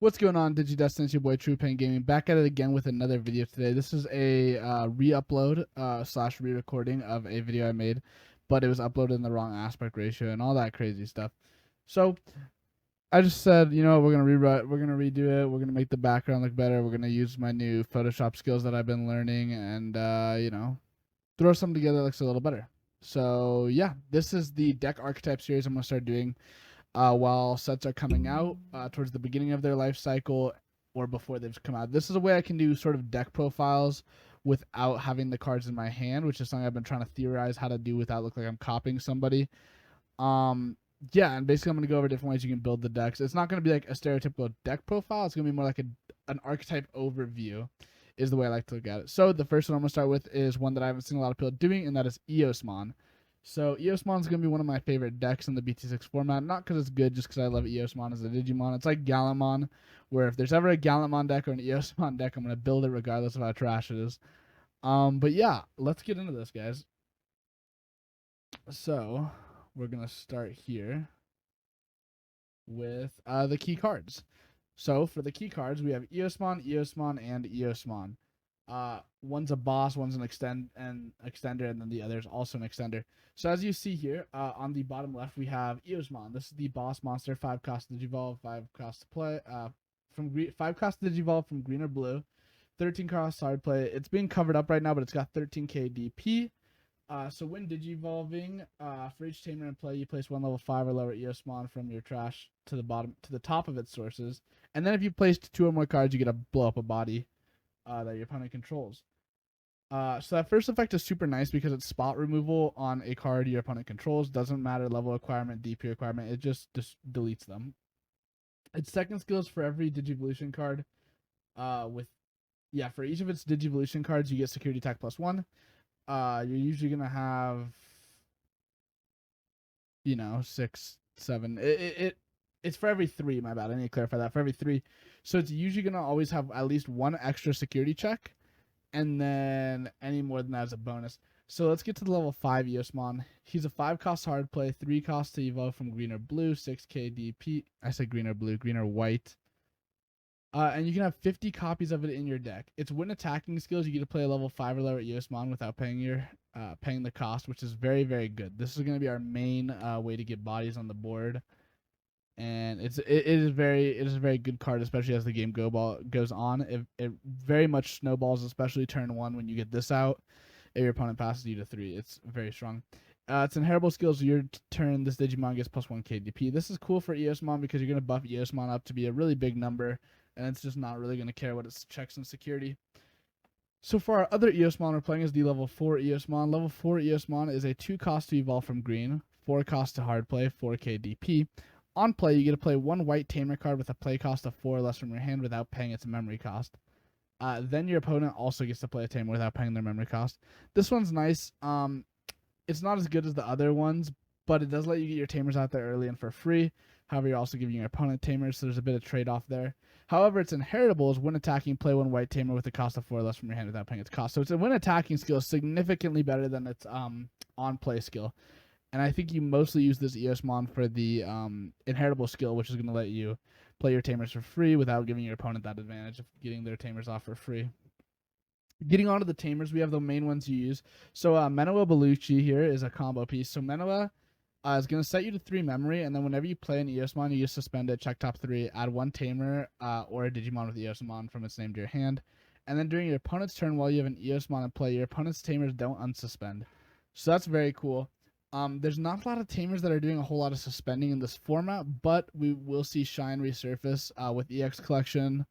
What's going on, DigiDestin? It's your boy True Pain Gaming, back at it again with another video today. This is a re-upload slash re-recording of a video I made, but it was uploaded in the wrong aspect ratio and all that crazy stuff. So I just said, we're gonna rewrite, we're gonna redo it, we're gonna make the background look better, we're gonna use my new Photoshop skills that I've been learning, and throw something together that looks a little better. So yeah, this is the deck archetype series I'm gonna start doing. While sets are coming out towards the beginning of their life cycle or before they've come out. This is a way I can do sort of deck profiles without having the cards in my hand, which is something I've been trying to theorize how to do without looking like I'm copying somebody. Yeah, and basically I'm going to go over different ways you can build the decks. It's not going to be like a stereotypical deck profile. It's going to be more like an archetype overview is the way I like to look at it. So the first one I'm going to start with is one that I haven't seen a lot of people doing, and that is Eosmon. So Eosmon is going to be one of my favorite decks in the BT6 format, not because it's good, just because I love Eosmon as a Digimon. It's like Gallantmon, where if there's ever a Gallantmon deck or an Eosmon deck, I'm going to build it regardless of how trash it is. But yeah, let's get into this, guys. So we're going to start here with the key cards. So for the key cards, we have Eosmon, Eosmon, and Eosmon. One's a boss, one's an extender, and then the other is also an extender. So as you see here, on the bottom left, we have Eosmon. This is the boss monster, 5 cost Digivolve, 5 cost to play. 5 cost Digivolve from green or blue, 13 cost hard play. It's being covered up right now, but it's got 13k DP. So when Digivolving, for each tamer in play, you place one level 5 or lower Eosmon from your trash to the top of its sources. And then if you placed 2 or more cards, you get to blow up a body that your opponent controls. So that first effect is super nice because it's spot removal on a card your opponent controls. Doesn't matter level requirement, DP requirement. It just deletes them. Its second skill is for every Digivolution card. For each of its Digivolution cards, you get security attack +1. You're usually gonna have, 6, 7. It's for every 3. My bad. I need to clarify that. For every 3, so it's usually gonna always have at least 1 extra security check, and then any more than that is a bonus. So let's get to the level 5 Eosmon. He's a 5 cost hard play, 3 cost to evolve from green or blue, 6k DP. I said green or blue, green or white. And you can have 50 copies of it in your deck. It's when attacking skills, you get to play a level 5 or lower Eosmon without paying the cost, which is very, very good. This is going to be our main way to get bodies on the board, and it is a very good card, especially as the game goes on. It very much snowballs, especially turn 1 when you get this out. If your opponent passes you to 3, it's very strong. It's inheritable skills. Your turn, this Digimon gets +1k DP. This is cool for Eosmon because you're going to buff Eosmon up to be a really big number, and it's just not really going to care what its checks and security. So for our other Eosmon we're playing is the level 4 Eosmon. Level 4 Eosmon is a 2 cost to evolve from green, 4 cost to hard play, 4k DP. On play, you get to play 1 white tamer card with a play cost of 4 or less from your hand without paying its memory cost. Then your opponent also gets to play a tamer without paying their memory cost. This one's nice. It's not as good as the other ones, but it does let you get your tamers out there early and for free. However, you're also giving your opponent tamers, so there's a bit of trade-off there. However, its inheritable is when attacking, play 1 white tamer with a cost of 4 or less from your hand without paying its cost. So it's a when attacking skill significantly better than its on-play skill. And I think you mostly use this Eosmon for the inheritable skill, which is going to let you play your tamers for free without giving your opponent that advantage of getting their tamers off for free. Getting onto the tamers, we have the main ones you use. So Menoa Bellucci here is a combo piece. So Menoa is going to set you to 3 memory, and then whenever you play an Eosmon, you just suspend it, check top 3, add 1 tamer or a Digimon with Eosmon from its name to your hand. And then during your opponent's turn, while you have an Eosmon in play, your opponent's tamers don't unsuspend. So that's very cool. There's not a lot of tamers that are doing a whole lot of suspending in this format, but we will see Shine resurface with EX Collection.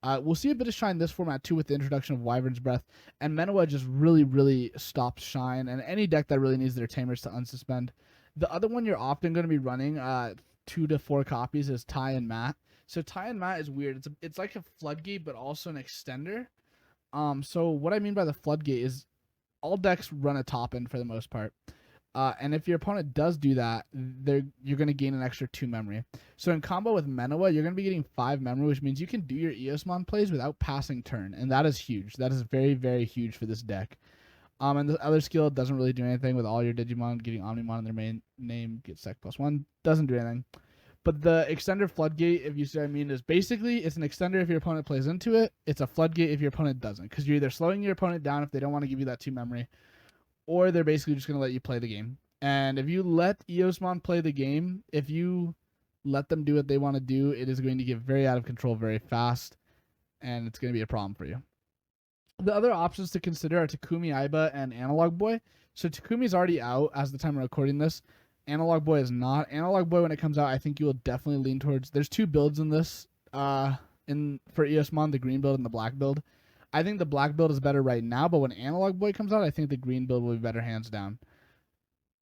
We'll see a bit of Shine this format too with the introduction of Wyvern's Breath, and Menoa just really, really stops Shine, and any deck that really needs their tamers to unsuspend. The other one you're often going to be running 2 to 4 copies is Ty and Matt. So Ty and Matt is weird. It's like a floodgate, but also an extender. So what I mean by the floodgate is all decks run a top end for the most part. And if your opponent does do that, you're going to gain an extra 2 memory. So in combo with Menoa, you're going to be getting 5 memory, which means you can do your Eosmon plays without passing turn. And that is huge. That is very, very huge for this deck. And the other skill doesn't really do anything with all your Digimon getting Omnimon in their main name, get sec +1. Doesn't do anything. But the extender floodgate, if you see what I mean, is basically it's an extender if your opponent plays into it. It's a floodgate if your opponent doesn't, because you're either slowing your opponent down if they don't want to give you that 2 memory, or they're basically just going to let you play the game. And if you let Eosmon play the game, if you let them do what they want to do, it is going to get very out of control very fast, and it's going to be a problem for you. The other options to consider are Takumi Aiba and Analog Boy. So Takumi's already out as the time I'm recording this. Analog Boy is not. Analog Boy, when it comes out, I think you will definitely lean towards. There's 2 builds in this. For Eosmon, the green build and the black build. I think the black build is better right now, but when Analog Boy comes out, I think the green build will be better hands down.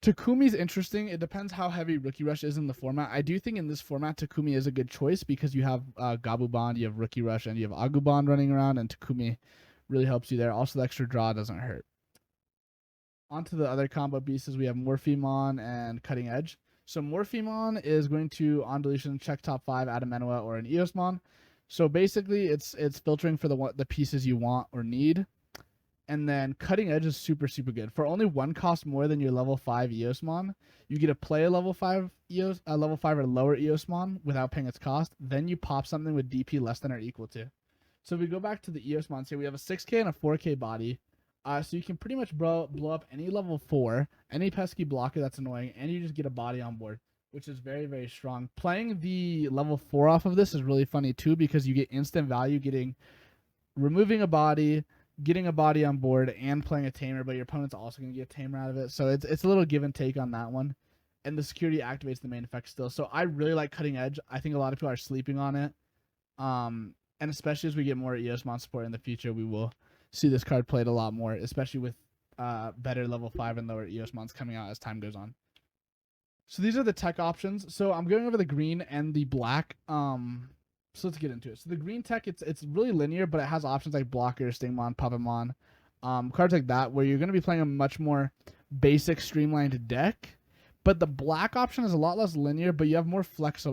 Takumi's interesting. It depends how heavy Rookie Rush is in the format. I do think in this format, Takumi is a good choice because you have Gabu Bond, you have Rookie Rush, and you have Agu Bond running around, and Takumi really helps you there. Also, the extra draw doesn't hurt. On to the other combo pieces, we have Morphemon and Cutting Edge. So Morphemon is going to, on deletion, check top 5, add a Menua or an Eosmon. So basically, it's filtering for the pieces you want or need. And then Cutting Edge is super, super good. For only 1 cost more than your level 5 Eosmon, you get to play a level 5 level 5 or lower Eosmon without paying its cost. Then you pop something with DP less than or equal to. So if we go back to the Eosmon, say we have a 6K and a 4K body. So you can pretty much blow up any level 4, any pesky blocker that's annoying, and you just get a body on board, which is very, very strong. Playing the level 4 off of this is really funny too, because you get instant value removing a body, getting a body on board, and playing a tamer, but your opponent's also going to get a tamer out of it. So it's a little give and take on that one. And the security activates the main effect still. So I really like Cutting Edge. I think a lot of people are sleeping on it. And especially as we get more Eosmon support in the future, we will see this card played a lot more, especially with better level 5 and lower Eosmons coming out as time goes on. So these are the tech options. So I'm going over the green and the black. So let's get into it. So the green tech, it's really linear, but it has options like Blocker, Stingmon, Puppetmon, cards like that, where you're going to be playing a much more basic, streamlined deck. But the black option is a lot less linear, but you have more flex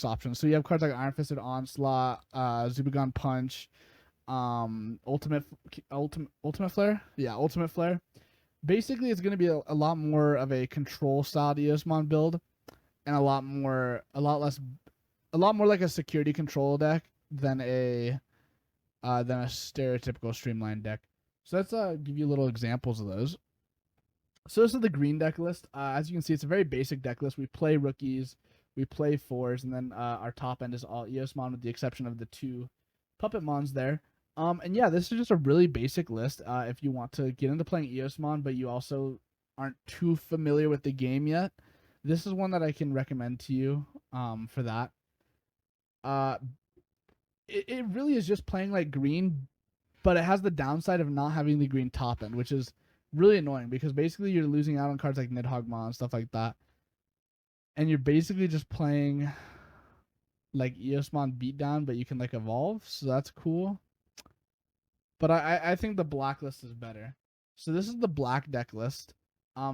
options. So you have cards like Iron Fisted Onslaught, Zubagon Punch, Ultimate Flare. Yeah, Ultimate Flare. Basically, it's going to be a lot more of a control style Eosmon build, and a lot more like a security control deck than a stereotypical streamlined deck. So let's give you little examples of those. So this is the green deck list. As you can see, it's a very basic deck list. We play rookies, we play 4s, and then our top end is all Eosmon with the exception of the 2 Puppetmons there. And yeah, this is just a really basic list. If you want to get into playing Eosmon, but you also aren't too familiar with the game yet, this is one that I can recommend to you for that. It really is just playing like green, but it has the downside of not having the green top end, which is really annoying because basically you're losing out on cards like Nidhoggmon and stuff like that. And you're basically just playing like Eosmon Beatdown, but you can like evolve, so that's cool. But I think the black list is better. So this is the black deck list.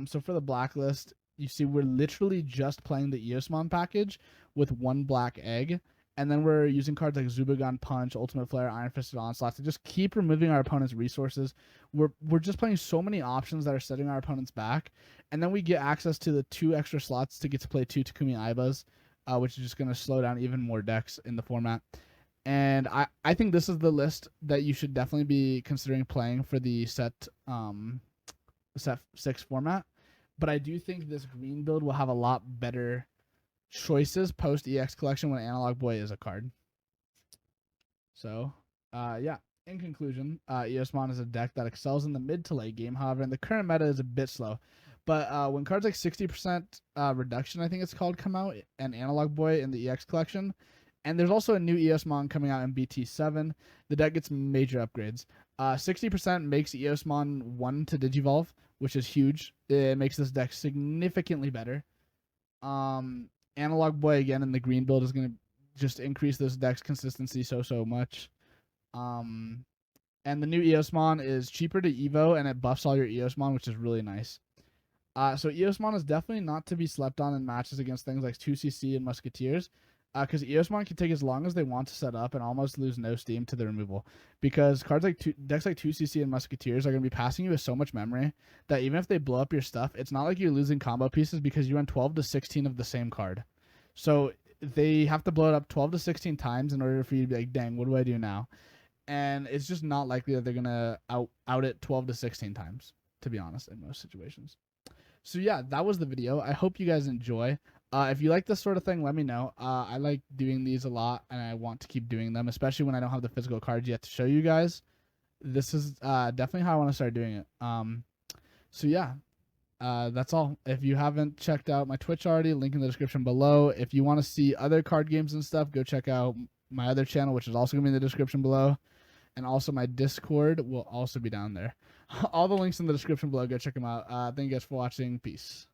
So for the black list, you see we're literally just playing the Eosmon package with 1 black egg. And then we're using cards like Zubagon Punch, Ultimate Flare, Iron Fisted Onslaught to just keep removing our opponent's resources. We're just playing so many options that are setting our opponents back. And then we get access to the 2 extra slots to get to play 2 Takumi Aibas, which is just going to slow down even more decks in the format. And I think this is the list that you should definitely be considering playing for the set 6 format. But I do think this green build will have a lot better choices post EX collection when Analog Boy is a card. So, yeah. In conclusion, Eosmon is a deck that excels in the mid to late game. However, in the current meta is a bit slow. But when cards like 60% reduction, I think it's called, come out, and Analog Boy in the EX collection, and there's also a new Eosmon coming out in BT7, the deck gets major upgrades. 60% makes Eosmon 1 to Digivolve, which is huge. It makes this deck significantly better. Analog Boy, again, in the green build is going to just increase this deck's consistency so much. And the new Eosmon is cheaper to Evo, and it buffs all your Eosmon, which is really nice. So Eosmon is definitely not to be slept on in matches against things like 2CC and Musketeers, because Eosmon can take as long as they want to set up and almost lose no steam to the removal. Because decks like 2CC and Musketeers are going to be passing you with so much memory that even if they blow up your stuff, it's not like you're losing combo pieces because you run 12 to 16 of the same card. So they have to blow it up 12 to 16 times in order for you to be like, dang, what do I do now? And it's just not likely that they're gonna out it 12 to 16 times, to be honest, in most situations. So yeah, that was the video. I hope you guys enjoy. If you like this sort of thing, let me know. I like doing these a lot, and I want to keep doing them, especially when I don't have the physical cards yet to show you guys. This is definitely how I want to start doing it. So yeah, that's all. If you haven't checked out my Twitch already, link in the description below. If you want to see other card games and stuff, go check out my other channel, which is also going to be in the description below. And also my Discord will also be down there. All the links in the description below. Go check them out. Thank you guys for watching. Peace.